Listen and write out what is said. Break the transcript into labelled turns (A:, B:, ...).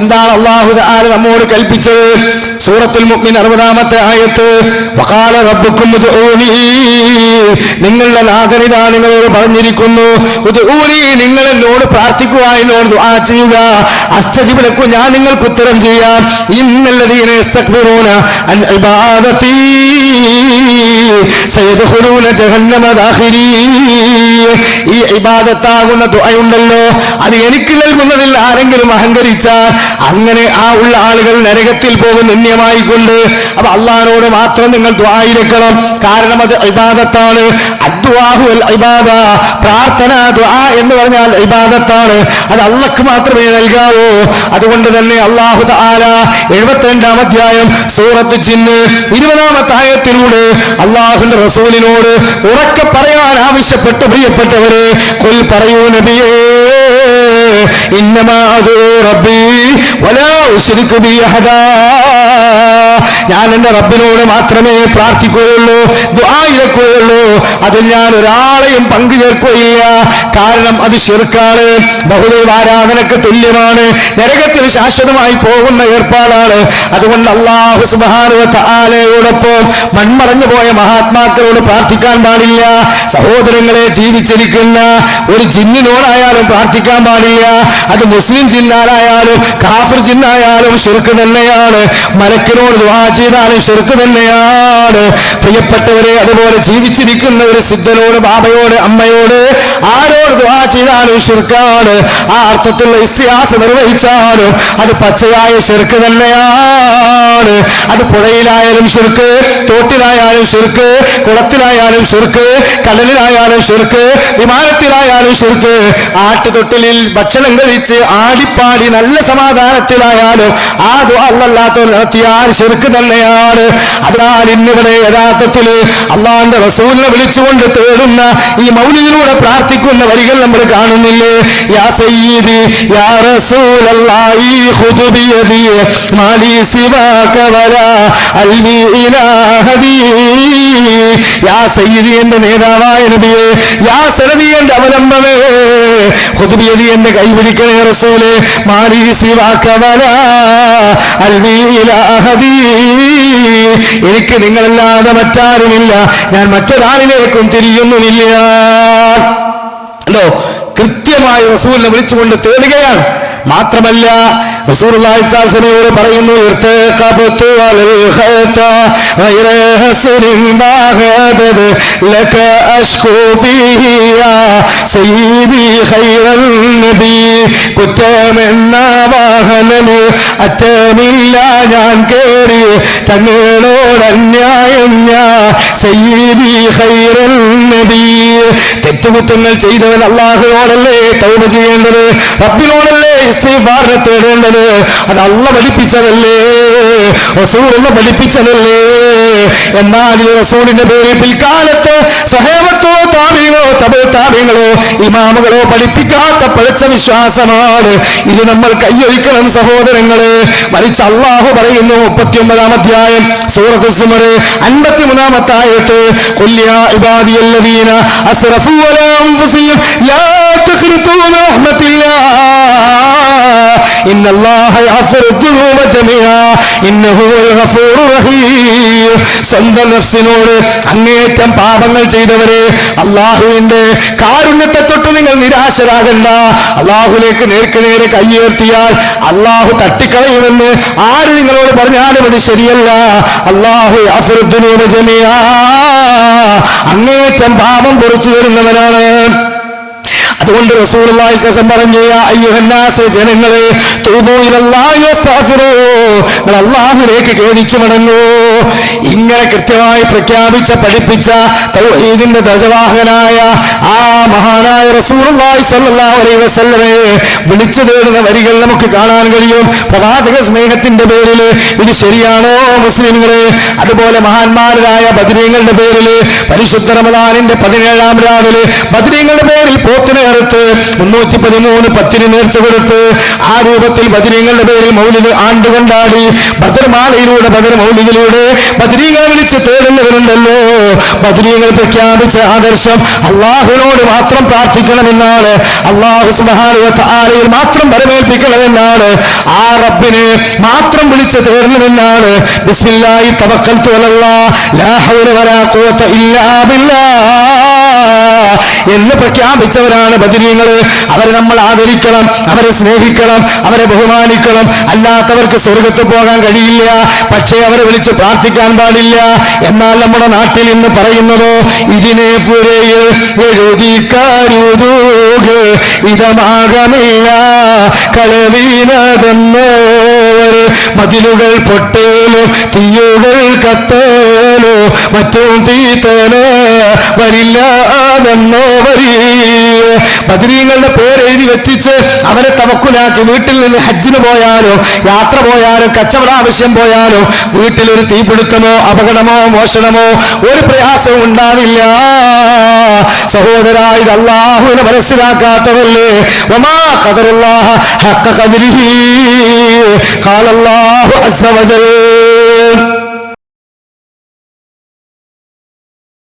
A: എന്താണ് അല്ലാഹു തആല നമ്മോട് കൽപ്പിച്ചത്? സൂറത്തുൽ മുഅ്മിൻ 60-ാമത്തെ ആയത്ത്, വഖാല റബ്ബുക്കും ഉദ്ഊനി, നിങ്ങളുടെ നാഥനിതാ നിങ്ങളോട് പറഞ്ഞിരിക്കുന്നു, ഉദ്ഊനി, നിങ്ങൾ എന്നോട് പ്രാർത്ഥിക്കുക, എന്നോട് ദുആ ചെയ്യുക, അസ്തജിബ് ലക്കും, ഞാൻ നിങ്ങൾക്ക് ഉത്തരം ചെയ്യാം. ഇന്നല്ലദീന യസ്തക്ബിറൂന അൻ ഇബാദതി സയദ്ഖുലൂന ജഹന്നമ ദാഖിരീൻ. ഈ ഇബാദത്താകുന്ന ദുആയുണ്ടല്ലോ, അത് എനിക്ക് നൽകുന്നതിൽ ആരെങ്കിലും അഹങ്കരിച്ചാൽ അങ്ങനെ ആ ഉള്ള ആളുകൾ നരകത്തിൽ പോകും നിന്യമായിക്കൊണ്ട്. അപ്പൊ അള്ളാഹിനോട് മാത്രം നിങ്ങൾ ദുആയിരക്കണം, കാരണം അത് ഇബാദത്താണ്. അദ്ദുആഹു അൽ ഇബാദ, പ്രാർത്ഥന ദുആ എന്ന് പറഞ്ഞാൽ ഇബാദത്താണ്, അത് അല്ലാഹ്ക്ക് മാത്രമേ നൽകാവൂ. അതുകൊണ്ട് തന്നെ അല്ലാഹു തആല 72-ാം അധ്യായം സൂറത്ത് ജിന്ന് 20-ാമത്തെ ആയത്തിലൂടെ അല്ലാഹുവിന്റെ റസൂലിനോട് ഉറക്കെ പറയാൻ ആവശ്യപ്പെട്ടു. പ്രിയപ്പെട്ടവരെ, ഖുൽ പറയൂ നബിയേ, ഇന്നമാ അദൂ റബ്ബി വലാ ഉശ്രികു ബി അഹദാ, ഞാൻ എന്റെ റബ്ബിനോട് മാത്രമേ പ്രാർത്ഥിക്കുകയുള്ളൂ, ദുആ ഇരക്കുകയുള്ളൂ, അതിൽ ഞാൻ ഒരാളെയും പങ്കു ചേർക്കുകയില്ല. കാരണം അത് ശിർക്കാണ്, ബഹുദൈവ ആരാധനക്ക് തുല്യമാണ്, നരകത്തിൽ ശാശ്വതമായി പോകുന്ന ഏർപ്പാടാണ്. അതുകൊണ്ട് അല്ലാഹു സുബ്ഹാനഹു വ തആലയോടൊപ്പം മൺമറഞ്ഞു പോയ മഹാത്മാക്കളോട് പ്രാർത്ഥിക്കാൻ പാടില്ല. സഹോദരങ്ങളെ, ജീവിച്ചിരിക്കുന്ന ഒരു ജിന്നിനോടായാലും പ്രാർത്ഥിക്കാൻ പാടില്ല. അത് മുസ്ലിം ജിന്നായാലും കാഫിർ ജിന്നായാലും ശിർക്ക് തന്നെയാണ്. മലക്കിനോട് ദുആ ചെയ്താലും ശിർക്ക് തന്നെയാണ്. പ്രിയപ്പെട്ടവരെ, അതുപോലെ ജീവിച്ചിരിക്കുന്ന ഒരു സിദ്ധനോട്, ബാബയോട്, അമ്മയോട്, ആരോട് ദുആ ചെയ്താലും ശിർക്കാണ്. ആ അർത്ഥത്തിലുള്ള ഇസ്തിഹാസ നിർവഹിച്ചാലും അത് പച്ചയായ ശിർക്ക് തന്നെയാണ്. അത് പുഴയിലായാലും ശിർക്ക്, തോട്ടിലായാലും ശിർക്ക്, കുളത്തിലായാലും ശിർക്ക്, കടലിലായാലും ശിർക്ക്, വിമാനത്തിലായാലും ശിർക്ക്, ആട്ടുതൊട്ടിലിൽ ഭക്ഷണം കഴിച്ച് ആടിപ്പാടി നല്ല സമാധാനത്തിലായാലും ആ ദുആ അല്ലാത്തവർ നടത്തിയാൽ ശിർക്ക് തന്നെയാണ്. അതിനാൽ ഇന്നിവിടെ യഥാർത്ഥത്തിൽ അള്ളാഹുവിന്റെ റസൂലിനെ വിളിച്ചുകൊണ്ട് തേടുന്ന ഈ മൗലിദിലൂടെ പ്രാർത്ഥിക്കുന്ന വരികൾ നമ്മൾ കാണുന്നില്ലേ? യാ സയ്യിദി യാ റസൂലല്ലാഹി ഖുദ് ബിയദി മാലി സിവാക വലാ അൽവി ഇലാഹി. യാ സയ്യിദി, എന്റെ നേതാവായ നബിയേ, യാ സനദി, എന്റെ അവലംബമേ, ഖുദ് ബിയദി, എന്റെ കൈപിടിക്കണേ റസൂലേ, മാലി സിവാക വലാ അൽവി ഇലാഹി, എനിക്ക് നിങ്ങളല്ലാതെ മറ്റാരുമില്ല, ഞാൻ മറ്റൊരാളിലേക്കും തിരിയുന്നുമില്ല. അല്ലോ, കൃത്യമായി റസൂലിനെ വിളിച്ചുകൊണ്ട് തേടുകയാണ്. മാത്രമല്ല റസൂലുള്ളാഹി സ്വല്ലല്ലാഹു അലൈഹി വസല്ലം പറയുന്നു, ഇർതഖബതു അലൽ ഖത ഗൈറ ഹസ്രിൻ ബഅദ ലക അഷ്കു ഫീഹി യാ സയ്യിദി ഖൈറൻ നബി. കുറ്റമെന്ന വാഹനമേ അറ്റമില്ല ഞാൻ കേറി, തങ്ങളോട് അന്യായം ഞാൻ സയ്യിദി ഖൈറൻ നബി. തെറ്റുകുറ്റങ്ങൾ ചെയ്തവൻ അല്ലാഹുവിനോടല്ലേ തൗബ ചെയ്യേണ്ടത്, റബ്ബിനോടല്ലേ ഇസ്തിഗ്ഫാർ തേടേണ്ടത്. അത് അല്ലാഹു പഠിപ്പിച്ചതല്ലേ, റസൂലുള്ള പഠിപ്പിച്ചതല്ലേ. എന്നാൽ ഈ റസൂലിന്റെ പേരിൽ പിൽക്കാലത്ത് സഹാബത്തോ താബിഈനോ തബഉ താബിഈങ്ങളോ ഇമാമുകളോ പഠിപ്പിക്കാത്ത പഴച്ച വിശ്വാസമാണ്. ഇത് നമ്മൾ കൈയൊഴിക്കണം സഹോദരങ്ങളെ. മറിച്ച് അല്ലാഹു പറയുന്നു 39-ാം അധ്യായം സൂറത്ത് സുമർ 53-ാമത്തെ ആയത്ത്, ഖുൽ യാ ഇബാദിയല്ലദീന അസ്റഫു അലാ അൻഫുസിഹിം ലാ തഖ്നതു മിൻ റഹ്മത്തില്ലാഹ് ഇന്നല്ലാഹ യഗ്ഫിറു ദുനൂബ ജമീഅ ഇന്നഹു ഹുവൽ ഗഫൂറുർ റഹീം. സ്വന്തം നഫ്സിനോട് അങ്ങേയറ്റം പാപങ്ങൾ ചെയ്തവരെ, അല്ലാഹുവിന്റെ കാരുണ്യത്തെ തൊട്ട് നിങ്ങൾ നിരാശരാകണ്ട. അല്ലാഹുവിലേക്ക് നേർക്കുനേരെ കൈയുയർത്തിയാൽ അല്ലാഹു തട്ടിക്കളയുമെന്ന് ആര് നിങ്ങളോട് പറഞ്ഞാലും അത് ശരിയല്ല. അല്ലാഹു യഗ്ഫിറു ദുനൂബ ജമീഅ, അങ്ങേയറ്റം പാപം പുറത്തു തരുന്നവനാണ്. അതുകൊണ്ട് റസൂലുള്ളാഹി സ്വല്ലല്ലാഹു അലൈഹി വസല്ലം പറഞ്ഞു, യാ അയ്യുഹന്നാസ്, ജനങ്ങളെ, തൂബൂ ഇലല്ലാഹി വസ്തഗ്ഫിറൂ, നിങ്ങൾ അല്ലാഹുവിലേക്ക് ഖേദിച്ചു മടങ്ങൂ. ഇങ്ങനെ കൃത്യമായി പ്രഖ്യാപിച്ച പഠിപ്പിച്ച തൗഹീദിന്റെ ദശവാഹകനായ ആ മഹാനായ റസൂലുള്ളാഹി സ്വല്ലല്ലാഹു അലൈഹി വസല്ലമയെ വിളിച്ചു തേടുന്ന വരികൾ നമുക്ക് കാണാൻ കഴിയും. പ്രവാചക സ്നേഹത്തിന്റെ പേരിൽ ഇത് ശരിയാണോ മുസ്ലിംകളെ? അതുപോലെ മഹാന്മാരായ ബദരീങ്ങളുടെ പേരിൽ പരിശുദ്ധ റമദാനിന്റെ 17-ാം രാവിലെ ബദരീങ്ങളുടെ പേരിൽ പോത്തിനെ കൊടുത്ത് 313 പത്തിന് നേർച്ച കൊടുത്ത് ആ രൂപത്തിൽ ബദരീങ്ങളുടെ പേരിൽ മൗലിദ് ആണ്ടുകൊണ്ടാടി. ബദർമാലയിലൂടെ ബദർ മൗലിദിലൂടെ ബദരീങ്ങളെ വിളിച്ച് തേടുന്നവരുണ്ടല്ലോ. ബദരീങ്ങൾ പ്രഖ്യാപിച്ച ആദർശം അള്ളാഹുവിനോട് മാത്രം പ്രാർത്ഥിക്കണമെന്നാണ്, അള്ളാഹു സുബ്ഹാനഹു വ തആലയിൽ മാത്രം വരവേൽപ്പിക്കണമെന്നാണ്, ആ റബ്ബിനെ മാത്രം വിളിച്ച് തേടണമെന്നാണ്. ബിസ്മില്ലാഹി തവക്കൽതു അലല്ലാഹ് ലാ ഹൗല വലാ ഖുവത ഇല്ലാ ബില്ലാഹ് എന്ന് പ്രഖ്യാപിച്ചവരാണ് ബദരീങ്ങൾ. അവരെ നമ്മൾ ആദരിക്കണം, അവരെ സ്നേഹിക്കണം, അവരെ ബഹുമാനിക്കണം. അല്ലാത്തവർക്ക് സ്വർഗത്ത് പോകാൻ കഴിയില്ല, പക്ഷേ അവരെ വിളിച്ച് പ്രാർത്ഥിക്കാൻ പാടില്ല. എന്നാൽ നമ്മുടെ നാട്ടിൽ ഇന്ന് പറയുന്നതോ ഇതിനെ പുരയിൽ എഴുതിക്കാരുതൂക് ഇതമാകമില്ല കളവീനതെന്നോർ മതിലുകൾ പൊട്ടേലും തീയുകൾ കത്തേലോ മറ്റും തീത്തനോ വരില്ലാതെന്നോ വരീ. ബദരീങ്ങളുടെ പേര് എഴുതി വെച്ചിച്ച് അവരെ തവക്കുലാക്കി വീട്ടിൽ നിന്ന് ഹജ്ജിന് പോയാലോ യാത്ര പോയാലോ കച്ചവട ആവശ്യം പോയാലോ വീട്ടിലൊരു തീപിടുത്തമോ അപകടമോ മോഷണമോ ഒരു പ്രയാസവും ഉണ്ടാവില്ല. സഹോദരാ, ഇത് അല്ലാഹുവിനെ മനസ്സിലാക്കാത്തതല്ലേ? വമാ ഖദറുല്ലാഹ ഹഖ ഖദ്രിഹി ഖാല അല്ലാഹു അസ്സ വജൽ.